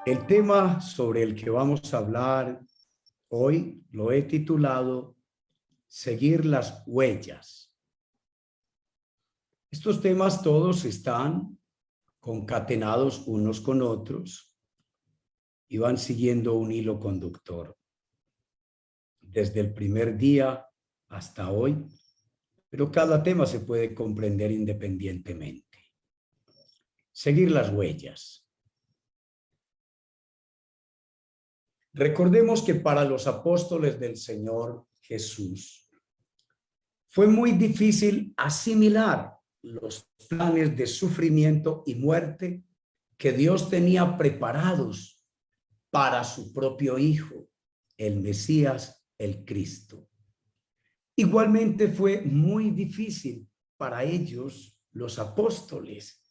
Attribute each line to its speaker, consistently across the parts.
Speaker 1: El tema sobre el que vamos a hablar hoy lo he titulado Seguir las huellas. Estos temas todos están concatenados unos con otros y van siguiendo un hilo conductor. Desde el primer día hasta hoy, pero cada tema se puede comprender independientemente. Seguir las huellas. Recordemos que para los apóstoles del Señor Jesús fue muy difícil asimilar los planes de sufrimiento y muerte que Dios tenía preparados para su propio Hijo, el Mesías, el Cristo. Igualmente fue muy difícil para ellos, los apóstoles,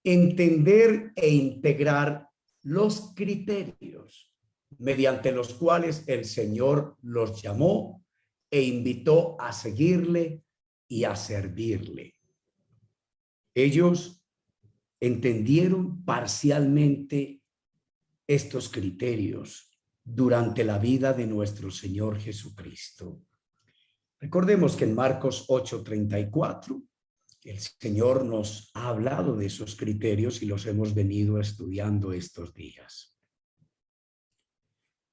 Speaker 1: entender e integrar los criterios mediante los cuales el Señor los llamó e invitó a seguirle y a servirle. Ellos entendieron parcialmente estos criterios durante la vida de nuestro Señor Jesucristo. Recordemos que en Marcos 8:34 el Señor nos ha hablado de esos criterios y los hemos venido estudiando estos días.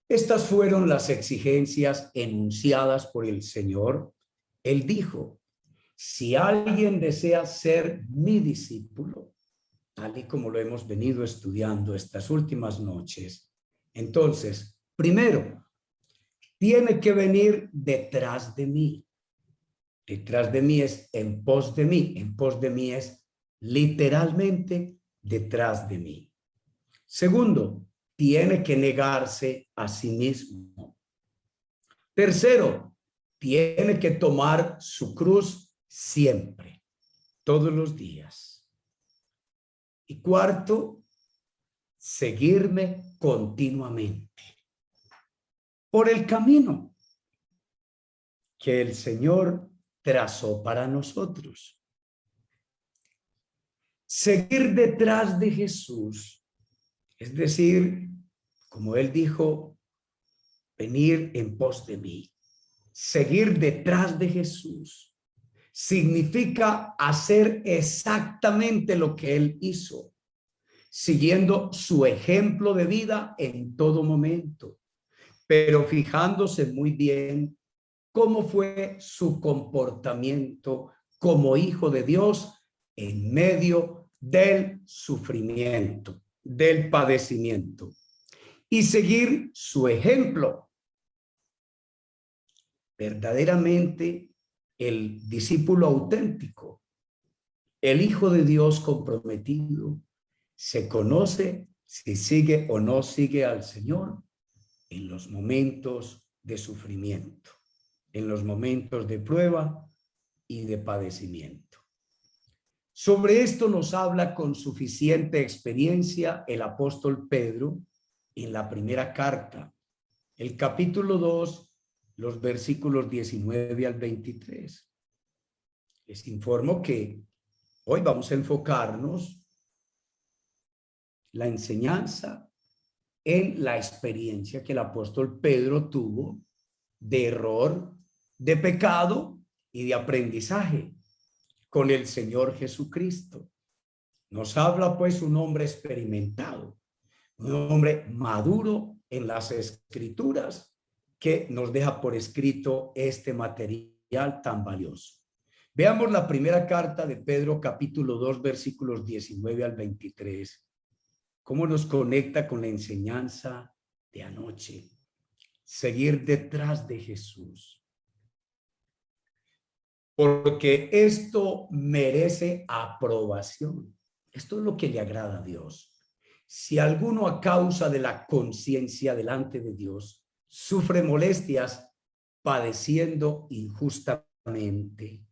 Speaker 1: Estas fueron las exigencias enunciadas por el Señor. Él dijo: si alguien desea ser mi discípulo, tal y como lo hemos venido estudiando estas últimas noches, entonces, primero, tiene que venir detrás de mí. Detrás de mí es en pos de mí. En pos de mí es literalmente detrás de mí. Segundo, tiene que negarse a sí mismo. Tercero, tiene que tomar su cruz siempre, todos los días. Y cuarto, seguirme continuamente por el camino que el Señor trazó para nosotros. Seguir detrás de Jesús, es decir, como Él dijo, venir en pos de mí. Seguir detrás de Jesús significa hacer exactamente lo que Él hizo, siguiendo su ejemplo de vida en todo momento, pero fijándose muy bien cómo fue su comportamiento como hijo de Dios en medio del sufrimiento, del padecimiento, y seguir su ejemplo. Verdaderamente, el discípulo auténtico, el Hijo de Dios comprometido, se conoce si sigue o no sigue al Señor en los momentos de sufrimiento, en los momentos de prueba y de padecimiento. Sobre esto nos habla con suficiente experiencia el apóstol Pedro en la primera carta, el capítulo 2, los versículos 19 al 23. Les informo que hoy vamos a enfocarnos la enseñanza en la experiencia que el apóstol Pedro tuvo de error, de pecado y de aprendizaje con el Señor Jesucristo. Nos habla pues un hombre experimentado, un hombre maduro en las Escrituras, que nos deja por escrito este material tan valioso. Veamos la primera carta de Pedro, capítulo 2, versículos 19 al 23. Cómo nos conecta con la enseñanza de anoche. Seguir detrás de Jesús. Porque esto merece aprobación. Esto es lo que le agrada a Dios. Si alguno a causa de la conciencia delante de Dios sufre molestias padeciendo injustamente,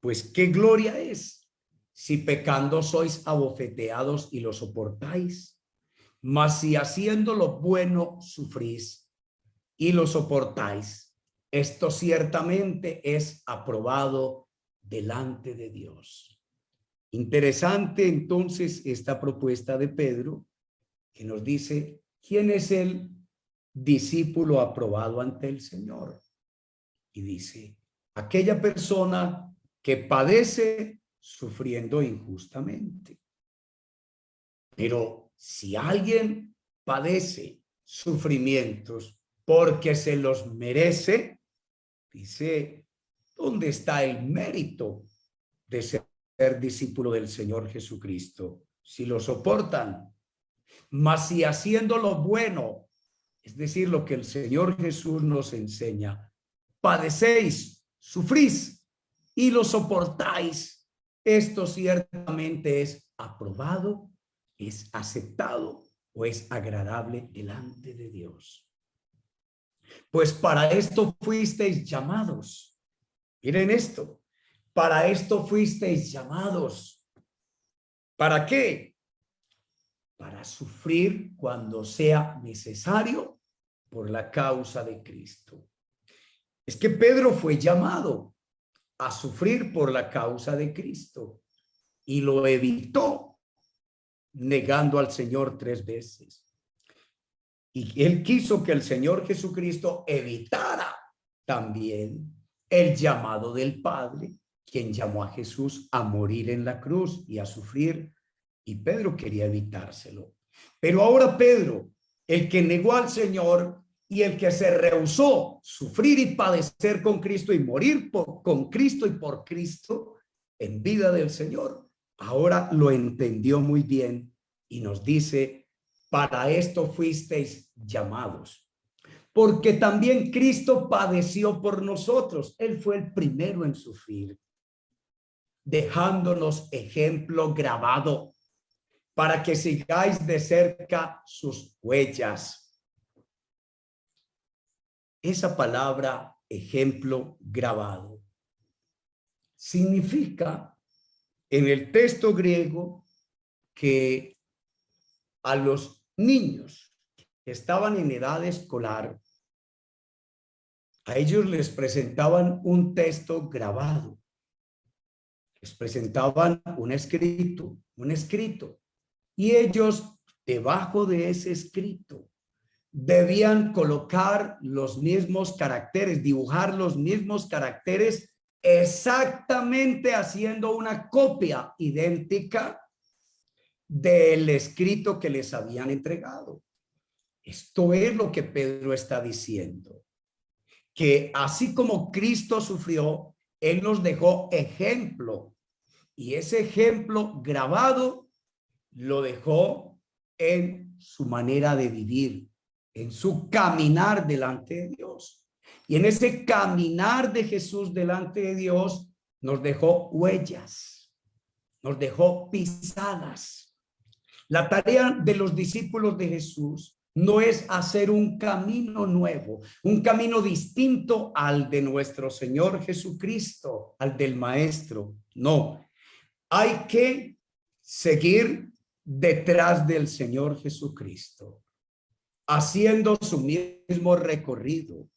Speaker 1: pues qué gloria es si pecando sois abofeteados y lo soportáis. Mas si haciendo lo bueno sufrís y lo soportáis, esto ciertamente es aprobado delante de Dios. Interesante entonces esta propuesta de Pedro que nos dice quién es el discípulo aprobado ante el Señor. Y dice, aquella persona que padece sufriendo injustamente. Pero si alguien padece sufrimientos porque se los merece, dice, ¿dónde está el mérito de ser discípulo del Señor Jesucristo? Si lo soportan, mas si haciendo lo bueno, es decir, lo que el Señor Jesús nos enseña, padecéis, sufrís y lo soportáis, esto ciertamente es aprobado, es aceptado o es agradable delante de Dios. Pues para esto fuisteis llamados. Miren esto, para esto fuisteis llamados. ¿Para qué? Para sufrir cuando sea necesario por la causa de Cristo. Es que Pedro fue llamado a sufrir por la causa de Cristo y lo evitó negando al Señor 3 veces. Y él quiso que el Señor Jesucristo evitara también el llamado del Padre, quien llamó a Jesús a morir en la cruz y a sufrir, y Pedro quería evitárselo. Pero ahora Pedro, el que negó al Señor y el que se rehusó sufrir y padecer con Cristo y morir con Cristo y por Cristo en vida del Señor, ahora lo entendió muy bien y nos dice, para esto fuisteis llamados, porque también Cristo padeció por nosotros. Él fue el primero en sufrir, dejándonos ejemplo grabado para que sigáis de cerca sus huellas. Esa palabra ejemplo grabado significa en el texto griego que a los niños que estaban en edad escolar, a ellos les presentaban un texto grabado, les presentaban un escrito, y ellos debajo de ese escrito debían colocar los mismos caracteres, dibujar los mismos caracteres, exactamente haciendo una copia idéntica del escrito que les habían entregado. Esto es lo que Pedro está diciendo, que así como Cristo sufrió, Él nos dejó ejemplo, y ese ejemplo grabado lo dejó en su manera de vivir, en su caminar delante de Dios. Y en ese caminar de Jesús delante de Dios nos dejó huellas, nos dejó pisadas. La tarea de los discípulos de Jesús no es hacer un camino nuevo, un camino distinto al de nuestro Señor Jesucristo, al del Maestro. No, hay que seguir detrás del Señor Jesucristo, haciendo su mismo recorrido,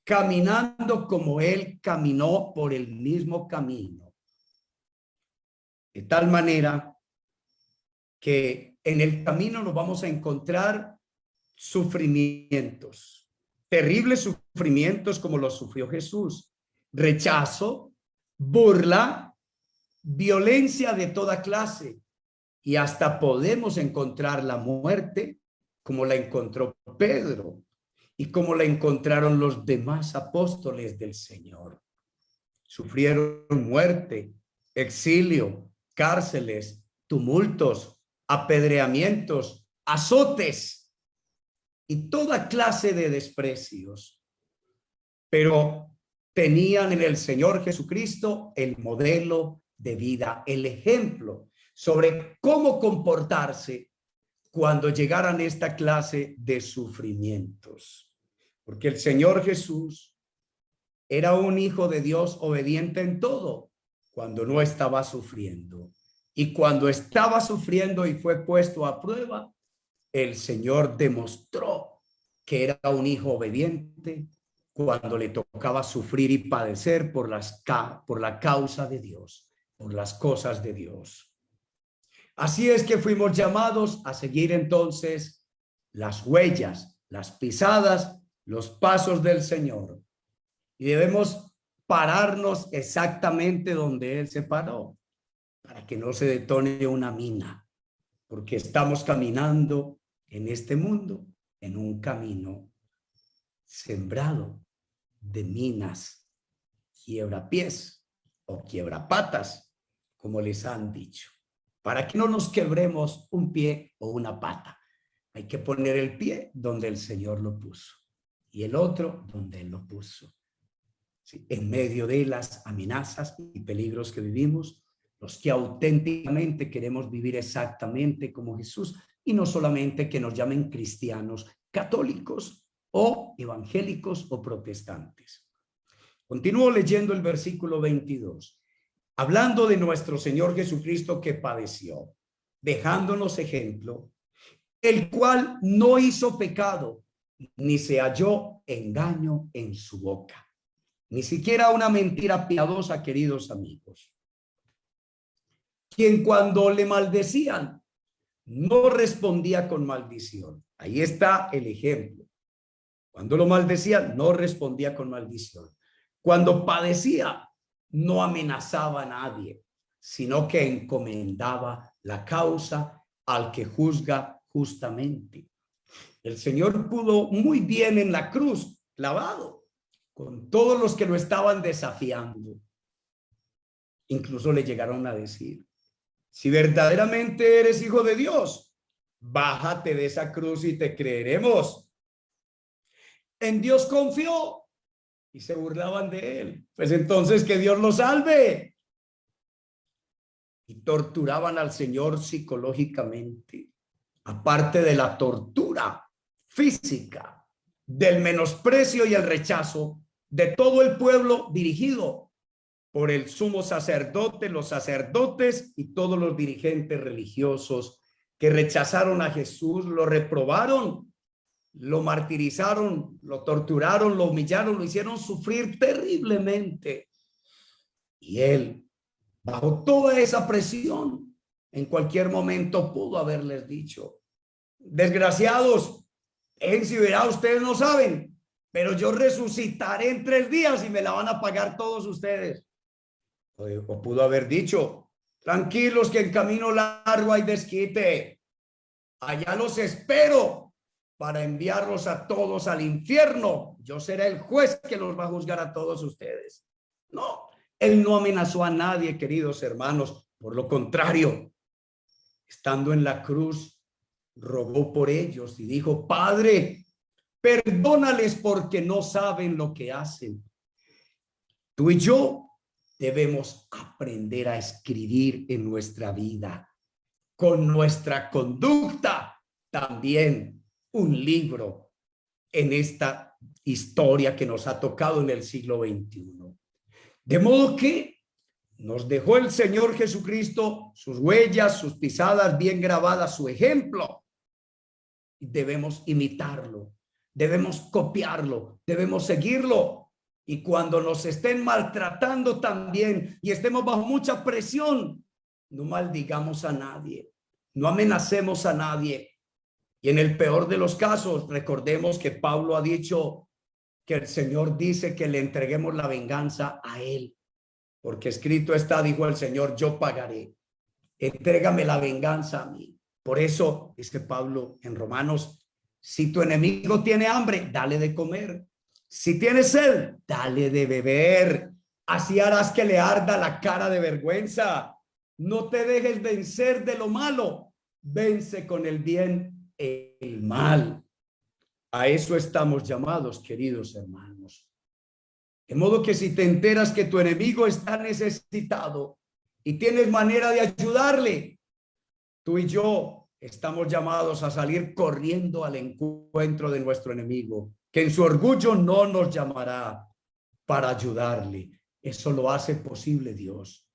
Speaker 1: caminando como Él caminó por el mismo camino. De tal manera que en el camino nos vamos a encontrar sufrimientos, terribles sufrimientos como los sufrió Jesús, rechazo, burla, violencia de toda clase, y hasta podemos encontrar la muerte como la encontró Pedro y como la encontraron los demás apóstoles del Señor. Sufrieron muerte, exilio, cárceles, tumultos, apedreamientos, azotes y toda clase de desprecios. Pero tenían en el Señor Jesucristo el modelo de vida, el ejemplo sobre cómo comportarse cuando llegaran esta clase de sufrimientos. Porque el Señor Jesús era un hijo de Dios obediente en todo cuando no estaba sufriendo. Y cuando estaba sufriendo y fue puesto a prueba, el Señor demostró que era un hijo obediente cuando le tocaba sufrir y padecer por la causa de Dios, por las cosas de Dios. Así es que fuimos llamados a seguir entonces las huellas, las pisadas, los pasos del Señor. Y debemos pararnos exactamente donde Él se paró, para que no se detone una mina, porque estamos caminando en este mundo, en un camino sembrado de minas, quiebrapiés o quiebrapatas, como les han dicho, para que no nos quebremos un pie o una pata. Hay que poner el pie donde el Señor lo puso y el otro donde Él lo puso. Sí, en medio de las amenazas y peligros que vivimos, los que auténticamente queremos vivir exactamente como Jesús, y no solamente que nos llamen cristianos católicos o evangélicos o protestantes. Continúo leyendo el versículo 22, hablando de nuestro Señor Jesucristo que padeció, dejándonos ejemplo, el cual no hizo pecado, ni se halló engaño en su boca. Ni siquiera una mentira piadosa, queridos amigos. Quien cuando le maldecían, no respondía con maldición. Ahí está el ejemplo. Cuando lo maldecían, no respondía con maldición. Cuando padecía, no amenazaba a nadie, sino que encomendaba la causa al que juzga justamente. El Señor pudo muy bien en la cruz, clavado, con todos los que lo estaban desafiando. Incluso le llegaron a decir, si verdaderamente eres hijo de Dios, bájate de esa cruz y te creeremos. En Dios confió y se burlaban de él. Pues entonces que Dios lo salve. Y torturaban al Señor psicológicamente, aparte de la tortura física, del menosprecio y el rechazo de todo el pueblo dirigido por el sumo sacerdote, los sacerdotes y todos los dirigentes religiosos que rechazaron a Jesús, lo reprobaron, lo martirizaron, lo torturaron, lo humillaron, lo hicieron sufrir terriblemente. Y él, bajo toda esa presión, en cualquier momento pudo haberles dicho, desgraciados, si verá, ustedes no saben, pero yo resucitaré en 3 días y me la van a pagar todos ustedes. O pudo haber dicho, tranquilos que en camino largo hay desquite. Allá los espero para enviarlos a todos al infierno. Yo seré el juez que los va a juzgar a todos ustedes. No, él no amenazó a nadie, queridos hermanos. Por lo contrario, estando en la cruz, rogó por ellos y dijo, Padre, perdónales porque no saben lo que hacen. Tú y yo debemos aprender a escribir en nuestra vida, con nuestra conducta, también un libro en esta historia que nos ha tocado en el siglo XXI. De modo que nos dejó el Señor Jesucristo sus huellas, sus pisadas bien grabadas, su ejemplo. Debemos imitarlo, debemos copiarlo, debemos seguirlo. Y cuando nos estén maltratando también y estemos bajo mucha presión, no maldigamos a nadie, no amenacemos a nadie. Y en el peor de los casos, recordemos que Pablo ha dicho que el Señor dice que le entreguemos la venganza a él. Porque escrito está, dijo el Señor, yo pagaré. Entrégame la venganza a mí. Por eso dice Pablo en Romanos, si tu enemigo tiene hambre, dale de comer. Si tiene sed, dale de beber. Así harás que le arda la cara de vergüenza. No te dejes vencer de lo malo. Vence con el bien el mal. A eso estamos llamados, queridos hermanos. De modo que si te enteras que tu enemigo está necesitado y tienes manera de ayudarle, tú y yo estamos llamados a salir corriendo al encuentro de nuestro enemigo, que en su orgullo no nos llamará para ayudarle. Eso lo hace posible Dios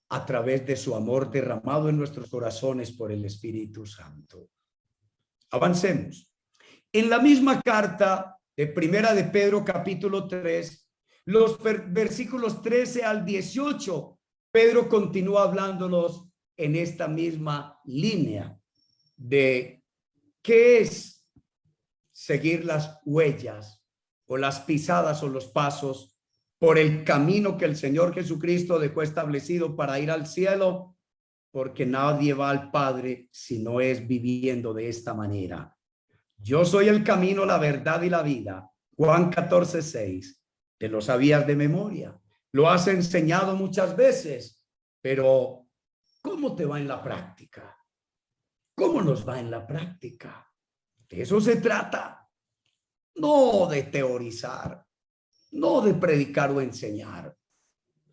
Speaker 1: a través de su amor derramado en nuestros corazones por el Espíritu Santo. Avancemos. En la misma carta de Primera de Pedro, capítulo 3, los versículos 13 al 18, Pedro continúa hablándonos en esta misma línea de qué es seguir las huellas o las pisadas o los pasos por el camino que el Señor Jesucristo dejó establecido para ir al cielo, porque nadie va al Padre si no es viviendo de esta manera. Yo soy el camino, la verdad y la vida. Juan 14:6. Te lo sabías de memoria. Lo has enseñado muchas veces, pero ¿cómo te va en la práctica? ¿Cómo nos va en la práctica? De eso se trata. No de teorizar, no de predicar o enseñar.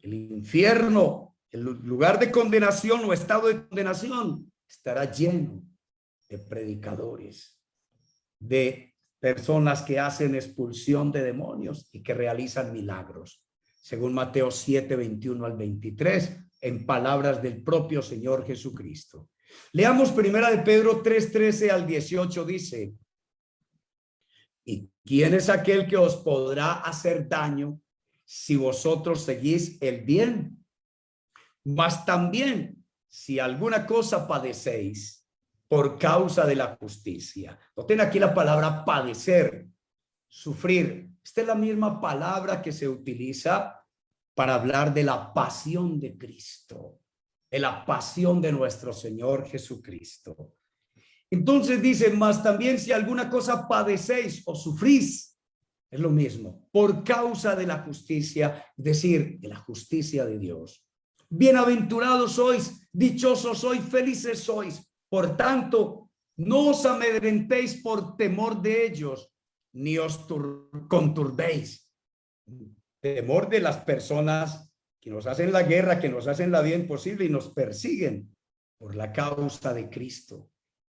Speaker 1: El infierno, el lugar de condenación o estado de condenación, estará lleno de predicadores, de personas que hacen expulsión de demonios y que realizan milagros, según Mateo 7:21-23, en palabras del propio Señor Jesucristo. Leamos primera de Pedro 3:13-18, dice: ¿y quién es aquel que os podrá hacer daño si vosotros seguís el bien? Mas también, si alguna cosa padecéis por causa de la justicia. Noten aquí la palabra padecer, sufrir. Esta es la misma palabra que se utiliza para hablar de la pasión de Cristo, de la pasión de nuestro Señor Jesucristo. Entonces dice, mas también si alguna cosa padecéis o sufrís, es lo mismo, por causa de la justicia, es decir, de la justicia de Dios. Bienaventurados sois, dichosos sois, felices sois. Por tanto, no os amedrentéis por temor de ellos, ni os conturbéis. Temor de las personas que nos hacen la guerra, que nos hacen la vida imposible y nos persiguen por la causa de Cristo.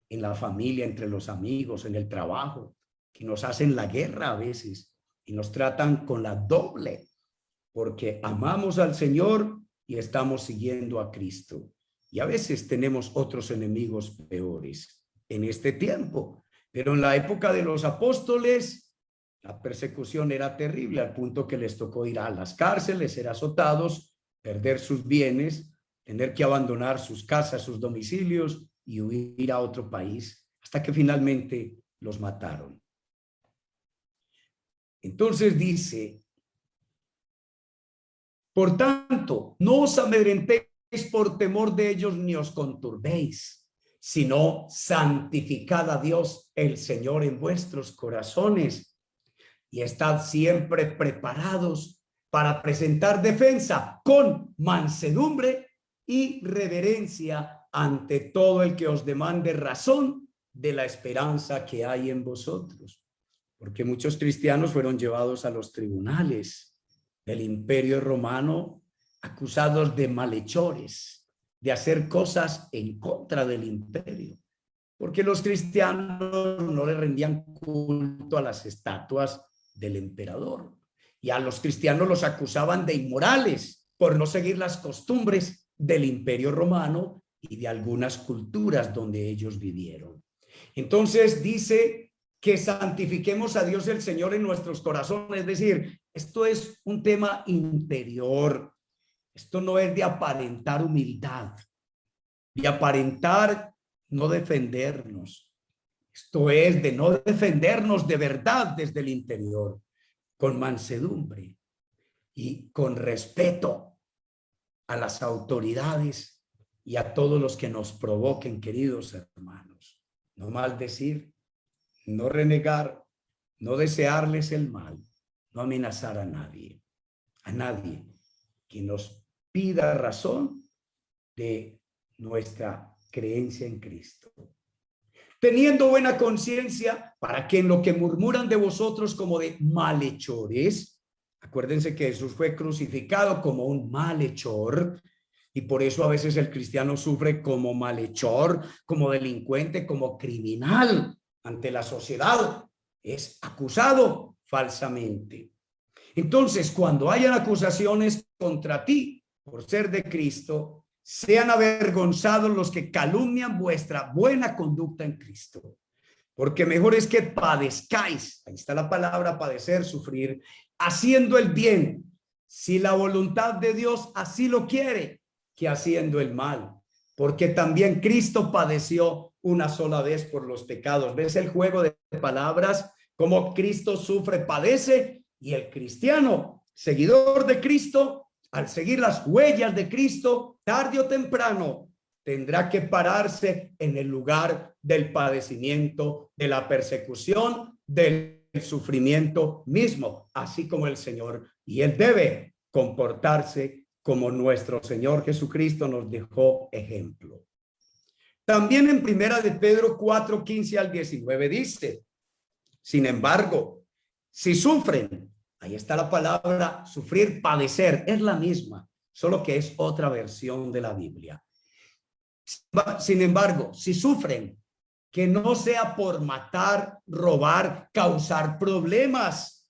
Speaker 1: En la familia, entre los amigos, en el trabajo, que nos hacen la guerra a veces y nos tratan con la doble, porque amamos al Señor y estamos siguiendo a Cristo. Y a veces tenemos otros enemigos peores en este tiempo, pero en la época de los apóstoles, la persecución era terrible, al punto que les tocó ir a las cárceles, ser azotados, perder sus bienes, tener que abandonar sus casas, sus domicilios y huir a otro país, hasta que finalmente los mataron. Entonces dice, por tanto, no os amedrentéis por temor de ellos, ni os conturbéis, sino santificad a Dios el Señor en vuestros corazones y estad siempre preparados para presentar defensa con mansedumbre y reverencia ante todo el que os demande razón de la esperanza que hay en vosotros. Porque muchos cristianos fueron llevados a los tribunales del Imperio Romano, acusados de malhechores, de hacer cosas en contra del imperio, porque los cristianos no le rendían culto a las estatuas del emperador, y a los cristianos los acusaban de inmorales por no seguir las costumbres del Imperio Romano y de algunas culturas donde ellos vivieron. Entonces dice que santifiquemos a Dios el Señor en nuestros corazones, es decir, esto es un tema interior. Esto no es de aparentar humildad, de aparentar no defendernos. Esto es de no defendernos de verdad desde el interior, con mansedumbre y con respeto a las autoridades y a todos los que nos provoquen, queridos hermanos. No maldecir, no renegar, no desearles el mal, no amenazar a nadie que nos pida razón de nuestra creencia en Cristo. Teniendo buena conciencia, para que en lo que murmuran de vosotros como de malhechores, acuérdense que Jesús fue crucificado como un malhechor, y por eso a veces el cristiano sufre como malhechor, como delincuente, como criminal ante la sociedad. Es acusado falsamente. Entonces, cuando hayan acusaciones contra ti por ser de Cristo, sean avergonzados los que calumnian vuestra buena conducta en Cristo. Porque mejor es que padezcáis, ahí está la palabra padecer, sufrir, haciendo el bien, si la voluntad de Dios así lo quiere, que haciendo el mal. porque también Cristo padeció una sola vez por los pecados. ¿Ves el juego de palabras? Como Cristo sufre, padece, y el cristiano, seguidor de Cristo, al seguir las huellas de Cristo, tarde o temprano, tendrá que pararse en el lugar del padecimiento, de la persecución, del sufrimiento mismo, así como el Señor. Y él debe comportarse como nuestro Señor Jesucristo nos dejó ejemplo. También en Primera de Pedro 4, 15 al 19 dice, sin embargo, si sufren, ahí está la palabra sufrir, padecer, es la misma, solo que es otra versión de la Biblia. Sin embargo, si sufren, que no sea por matar, robar, causar problemas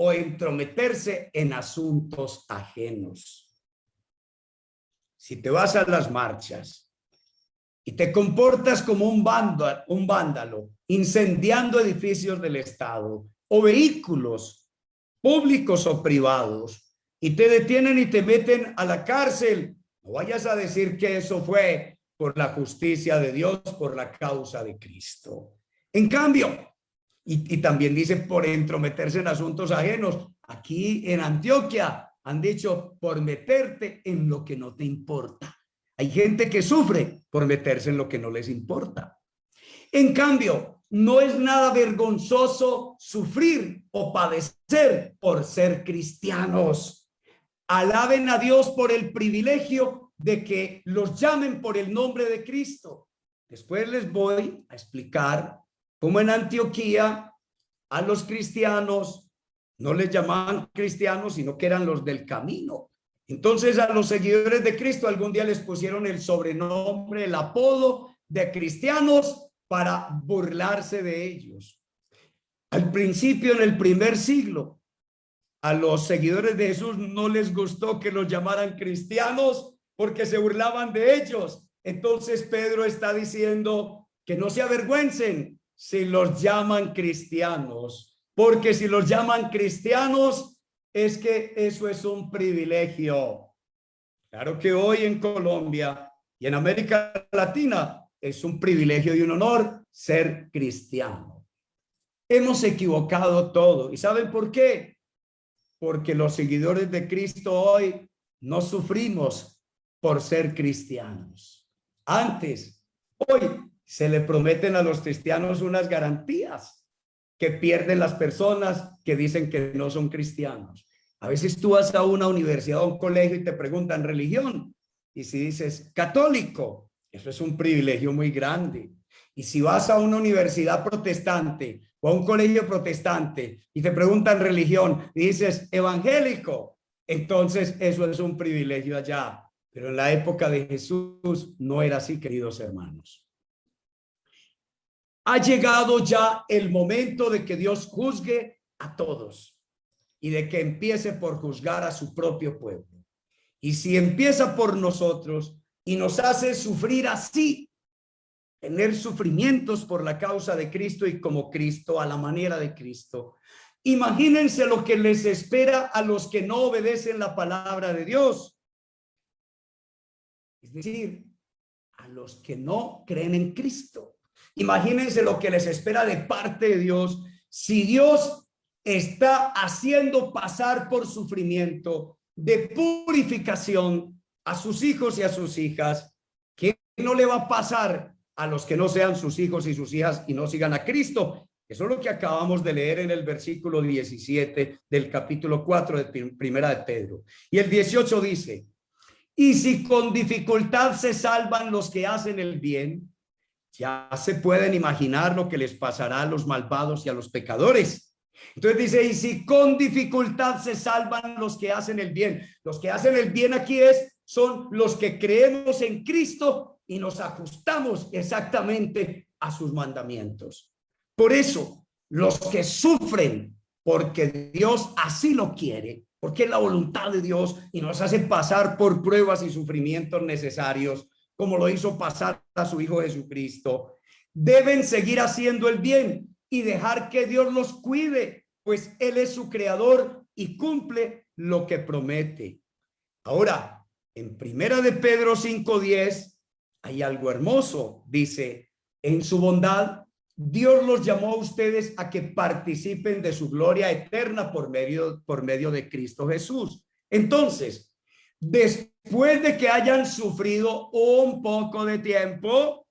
Speaker 1: o entrometerse en asuntos ajenos. Si te vas a las marchas y te comportas como un vándalo, incendiando edificios del Estado o vehículos públicos o privados, y te detienen y te meten a la cárcel, no vayas a decir que eso fue por la justicia de Dios, por la causa de Cristo. En cambio, y también dice por entrometerse en asuntos ajenos. Aquí en Antioquia han dicho por meterte en lo que no te importa. Hay gente que sufre por meterse en lo que no les importa. En cambio, no es nada vergonzoso sufrir o padecer por ser cristianos. Alaben a Dios por el privilegio de que los llamen por el nombre de Cristo. Después les voy a explicar cómo en Antioquía a los cristianos no les llamaban cristianos, sino que eran los del camino. Entonces a los seguidores de Cristo algún día les pusieron el sobrenombre, el apodo de cristianos para burlarse de ellos. Al principio, en el primer siglo, a los seguidores de Jesús no les gustó que los llamaran cristianos porque se burlaban de ellos. Entonces Pedro está diciendo que no se avergüencen si los llaman cristianos, porque si los llaman cristianos es que eso es un privilegio. Claro que hoy en Colombia y en América Latina es un privilegio y un honor ser cristiano. Hemos equivocado todo. ¿Y saben por qué? Porque los seguidores de Cristo hoy no sufrimos por ser cristianos. Antes, hoy se le prometen a los cristianos unas garantías que pierden las personas que dicen que no son cristianos. A veces tú vas a una universidad o un colegio y te preguntan religión. Y si dices católico, eso es un privilegio muy grande. Y si vas a una universidad protestante o a un colegio protestante y te preguntan religión y dices evangélico, entonces eso es un privilegio allá. Pero en la época de Jesús no era así, queridos hermanos. Ha llegado ya el momento de que Dios juzgue a todos y de que empiece por juzgar a su propio pueblo. Y si empieza por nosotros y nos hace sufrir así, tener sufrimientos por la causa de Cristo y como Cristo, a la manera de Cristo, imagínense lo que les espera a los que no obedecen la palabra de Dios. Es decir, a los que no creen en Cristo. Imagínense lo que les espera de parte de Dios si Dios está haciendo pasar por sufrimiento de purificación a sus hijos y a sus hijas. ¿Qué no le va a pasar a los que no sean sus hijos y sus hijas y no sigan a Cristo? Eso es lo que acabamos de leer en el versículo 17 del capítulo 4 de Primera de Pedro. Y el 18 dice: y si con dificultad se salvan los que hacen el bien, ya se pueden imaginar lo que les pasará a los malvados y a los pecadores. Entonces dice, y si con dificultad se salvan los que hacen el bien. Los que hacen el bien aquí son los que creemos en Cristo y nos ajustamos exactamente a sus mandamientos. Por eso, los que sufren porque Dios así lo quiere, porque es la voluntad de Dios y nos hace pasar por pruebas y sufrimientos necesarios, como lo hizo pasar a su Hijo Jesucristo, deben seguir haciendo el bien y dejar que Dios los cuide, pues Él es su creador y cumple lo que promete. Ahora, en Primera de Pedro 5:10 hay algo hermoso. Dice, en su bondad, Dios los llamó a ustedes a que participen de su gloria eterna por medio de Cristo Jesús. Entonces, después de que hayan sufrido un poco de tiempo,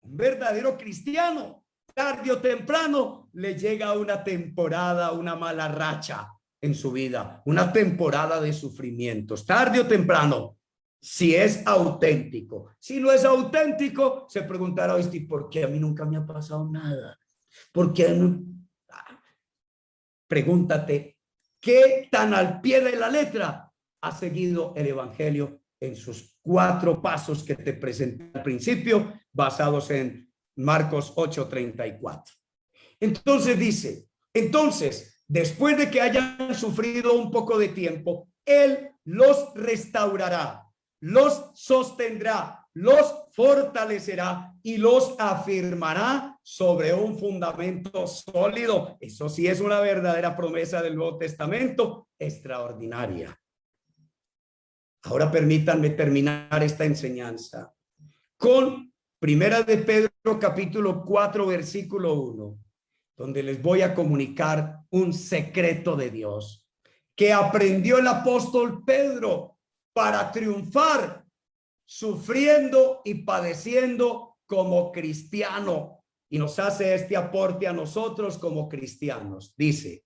Speaker 1: un verdadero cristiano, tarde o temprano, le llega una temporada, una mala racha en su vida, una temporada de sufrimientos, tarde o temprano, si es auténtico. Si no es auténtico, se preguntará, ¿por qué a mí nunca me ha pasado nada? ¿Por qué no? Pregúntate, ¿qué tan al pie de la letra ha seguido el evangelio en sus 4 pasos que te presenté al principio, basados en Marcos 8:34? Entonces dice, entonces, después de que hayan sufrido un poco de tiempo, Él los restaurará, los sostendrá, los fortalecerá y los afirmará sobre un fundamento sólido. Eso sí es una verdadera promesa del Nuevo Testamento, extraordinaria. Ahora permítanme terminar esta enseñanza con Primera de Pedro capítulo 4 versículo 1, donde les voy a comunicar un secreto de Dios que aprendió el apóstol Pedro para triunfar sufriendo y padeciendo como cristiano, y nos hace este aporte a nosotros como cristianos. Dice,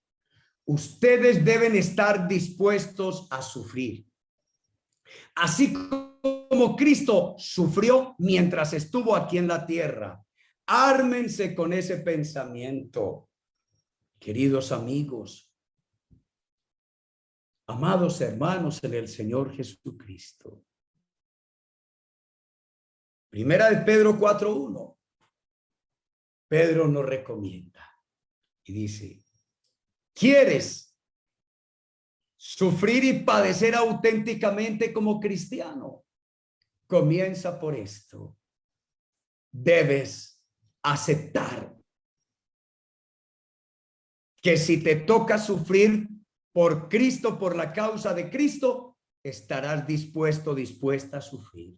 Speaker 1: ustedes deben estar dispuestos a sufrir, así como Cristo sufrió mientras estuvo aquí en la tierra. Ármense con ese pensamiento, queridos amigos, amados hermanos en el Señor Jesucristo. Primera de Pedro 4:1. Pedro nos recomienda y dice, ¿quieres sufrir y padecer auténticamente como cristiano? Comienza por esto. Debes aceptar que si te toca sufrir por Cristo, por la causa de Cristo, estarás dispuesta a sufrir.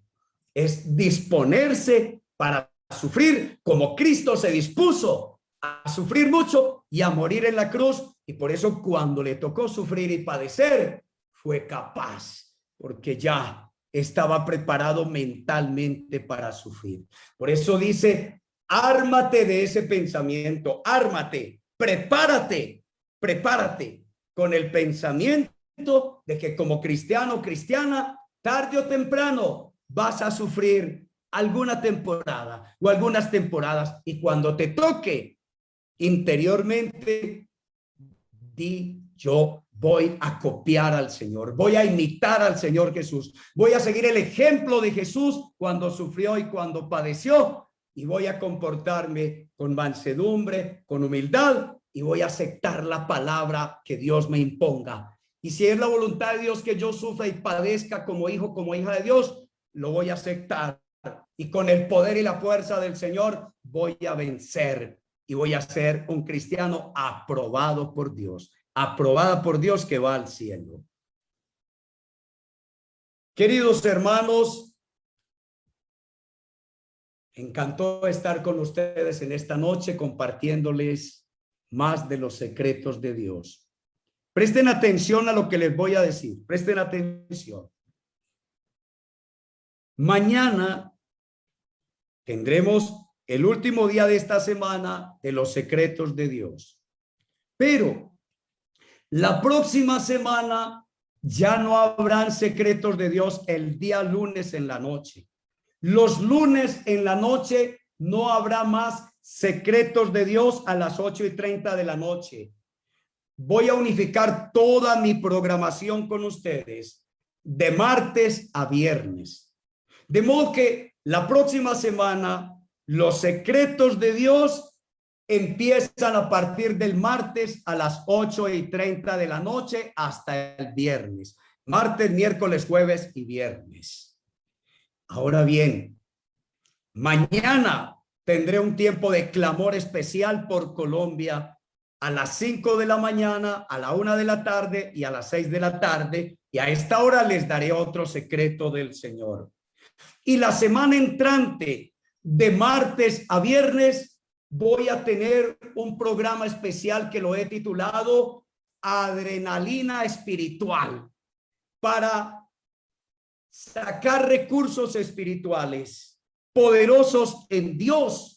Speaker 1: Es disponerse para sufrir como Cristo se dispuso a sufrir mucho y a morir en la cruz. Y por eso cuando le tocó sufrir y padecer, fue capaz, porque ya estaba preparado mentalmente para sufrir. Por eso dice, ármate de ese pensamiento, ármate, prepárate con el pensamiento de que como cristiano o cristiana, tarde o temprano, vas a sufrir alguna temporada o algunas temporadas, y cuando te toque interiormente, di, yo voy a copiar al Señor, voy a imitar al Señor Jesús, voy a seguir el ejemplo de Jesús cuando sufrió y cuando padeció, y voy a comportarme con mansedumbre, con humildad, y voy a aceptar la palabra que Dios me imponga. Y si es la voluntad de Dios que yo sufra y padezca como hijo, como hija de Dios, lo voy a aceptar, y con el poder y la fuerza del Señor voy a vencer y voy a ser un cristiano aprobado por Dios, aprobada por Dios, que va al cielo. Queridos hermanos, encantó estar con ustedes en esta noche compartiéndoles más de los secretos de Dios. Presten atención a lo que les voy a decir, presten atención. Mañana tendremos el último día de esta semana de los secretos de Dios. Pero la próxima semana ya no habrán secretos de Dios el día lunes en la noche. Los lunes en la noche no habrá más secretos de Dios a las 8:30 de la noche. Voy a unificar toda mi programación con ustedes de martes a viernes. De modo que la próxima semana los secretos de Dios empiezan a partir del martes a las 8:30 de la noche hasta el viernes. Martes, miércoles, jueves y viernes. Ahora bien, mañana tendré un tiempo de clamor especial por Colombia a las 5 de la mañana, a la 1 de la tarde y a las 6 de la tarde. Y a esta hora les daré otro secreto del Señor. Y la semana entrante, de martes a viernes, voy a tener un programa especial que lo he titulado Adrenalina Espiritual, para sacar recursos espirituales poderosos en Dios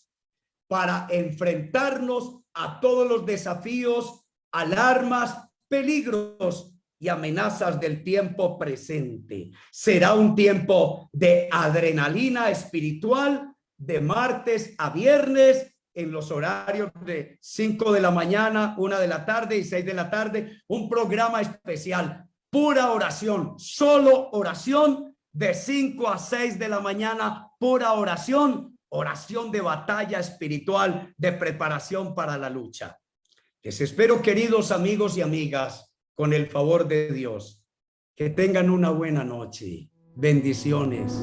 Speaker 1: para enfrentarnos a todos los desafíos, alarmas, peligros y amenazas del tiempo presente. Será un tiempo de adrenalina espiritual de martes a viernes en los horarios de 5 de la mañana, 1 de la tarde y 6 de la tarde, un programa especial, pura oración, solo oración de 5 a 6 de la mañana, pura oración, oración de batalla espiritual, de preparación para la lucha. Les espero, queridos amigos y amigas, con el favor de Dios. Que tengan una buena noche. Bendiciones.